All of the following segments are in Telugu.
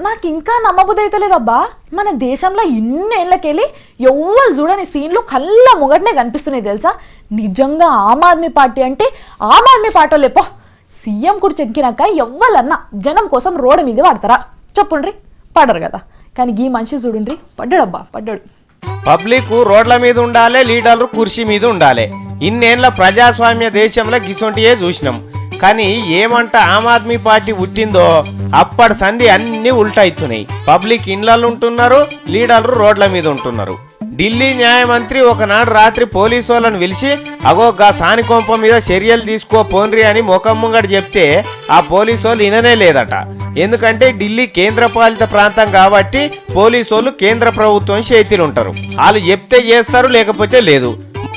నాకు ఇంకా నమ్మబుద్ధి అయితే లేదబ్బా. మన దేశంలో ఇన్నేళ్లకెళ్ళి ఎవ్వరు చూడని సీన్లు కళ్ళ ముగటనే కనిపిస్తున్నాయి తెలుసా. నిజంగా ఆమ్ ఆద్మీ పార్టీ అంటే ఆమ్ ఆద్మీ పార్టీ లేపో. సీఎం కూడా చెక్కినాక ఎవ్వరన్నా జనం కోసం రోడ్డు మీద పడతారా చెప్పుండ్రి? పడరు కదా. కానీ ఈ మనిషి చూడుండ్రి, పడ్డాడబ్బా, పడ్డాడు. పబ్లిక్ రోడ్ల మీద ఉండాలి, లీడర్లు కుర్చీ మీద ఉండాలి. ఇన్నేళ్ల ప్రజాస్వామ్య దేశంలో గిసొంటియే చూసినాం. కానీ ఏమంట ఆమ్ ఆద్మీ పార్టీ పుట్టిందో అప్పటి సంధి అన్ని ఉల్టైతున్నాయి. పబ్లిక్ ఇళ్లలో ఉంటున్నారు, లీడర్లు రోడ్ల మీద ఉంటున్నారు. ఢిల్లీ న్యాయమంత్రి ఒకనాడు రాత్రి పోలీసు వాళ్ళని పిలిచి అగోగా సానికొంప మీద చర్యలు తీసుకోపోన్రి అని ముఖం ముంగట చెప్తే ఆ పోలీసు వాళ్ళు విననే లేదట. ఎందుకంటే ఢిల్లీ కేంద్ర పాలిత ప్రాంతం కాబట్టి పోలీసు వాళ్ళు కేంద్ర ప్రభుత్వం చేతిలో ఉంటారు. వాళ్ళు చెప్తే చేస్తారు, లేకపోతే లేదు.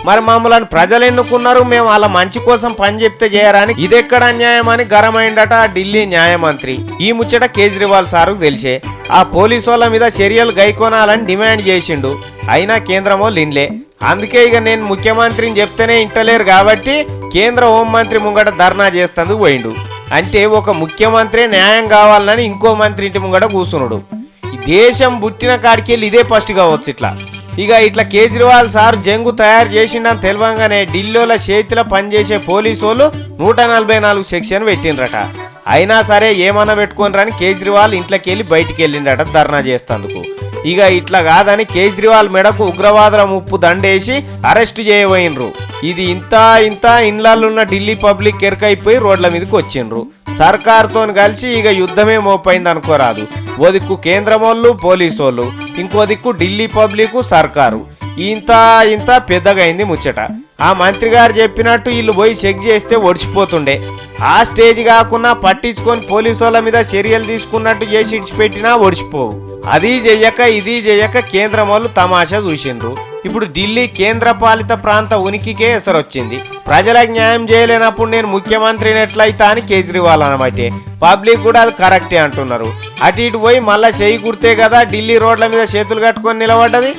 మరి మమ్మల్ని ప్రజలు ఎన్నుకున్నారు, మేము వాళ్ళ మంచి కోసం పని చెప్తే చేయరాని ఇదెక్కడ అన్యాయం అని గరమైందట ఢిల్లీ న్యాయమంత్రి. ఈ ముచ్చట కేజ్రీవాల్ సారు తెలిసే ఆ పోలీసు వాళ్ళ మీద చర్యలు గైకొనాలని డిమాండ్ చేసిండు. అయినా కేంద్రం వాళ్ళు ఇన్లే. అందుకే ఇక నేను ముఖ్యమంత్రిని చెప్తేనే ఇంటలేరు కాబట్టి కేంద్ర హోంమంత్రి ముంగట ధర్నా చేస్తందుకు పోయిండు. అంటే ఒక ముఖ్యమంత్రి న్యాయం కావాలని ఇంకో మంత్రి ఇంటి ముంగట కూర్చున్నాడు. ఈ దేశం పుట్టిన కాడికెళ్ళి ఇదే ఫస్ట్ కావచ్చు. ఇట్లా కేజ్రీవాల్ సార్ జంగు తయారు చేసిండని తెలవంగానే ఢిల్లీలో చేతిలో పనిచేసే పోలీసు వాళ్ళు 144 సెక్షన్ పెట్టిండ్రట. అయినా సరే ఏమన్నా పెట్టుకోనరని కేజ్రీవాల్ ఇంట్లోకి వెళ్ళి బయటికి వెళ్ళిండట ధర్నా చేస్తందుకు. ఇట్లా కాదని కేజ్రీవాల్ మెడకు ఉగ్రవాదుల ముప్పు దండేసి అరెస్ట్ చేయబోయినరు. ఇది ఇంత ఇళ్లలున్న ఢిల్లీ పబ్లిక్ ఎరకైపోయి రోడ్ల మీదకి వచ్చిండ్రు. సర్కారుతో కలిసి యుద్ధమే మోపైంది అనుకోరాదు. ఓ దిక్కు కేంద్రమోళ్ళు పోలీసు వాళ్ళు, ఇంకో దిక్కు ఢిల్లీ పబ్లిక్ సర్కారు. ఇంత పెద్దగా అయింది ముచ్చట. ఆ మంత్రి గారు చెప్పినట్టు వీళ్ళు పోయి చెక్ చేస్తే ఒడిచిపోతుండే. ఆ స్టేజ్ కాకుండా పట్టించుకొని పోలీసు వాళ్ళ మీద చర్యలు తీసుకున్నట్టు చేసి ఇడిచిపెట్టినా ఒడిచిపోవు. అది చెయ్యక ఇది చెయ్యక కేంద్రం వాళ్ళు తమాషా చూసిండ్రు. ఇప్పుడు ఢిల్లీ కేంద్ర పాలిత ప్రాంత ఉనికికే ఎసరొచ్చింది. ప్రజలకు న్యాయం చేయలేనప్పుడు నేను ముఖ్యమంత్రిని ఎట్లయితా అని కేజ్రీవాల్ అనమాట. పబ్లిక్ కూడా అది కరెక్టే అంటున్నారు. అటు ఇటు పోయి మళ్ళా చేయి కుడితే కదా ఢిల్లీ రోడ్ల మీద చేతులు కట్టుకొని నిలబడ్డది.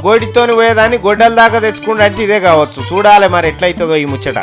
గోడితోని పోయేదాన్ని గొడ్డల దాకా తెచ్చుకుంటే అంటే ఇదే కావచ్చు. చూడాలి మరి ఎట్లయితుందో ఈ ముచ్చట.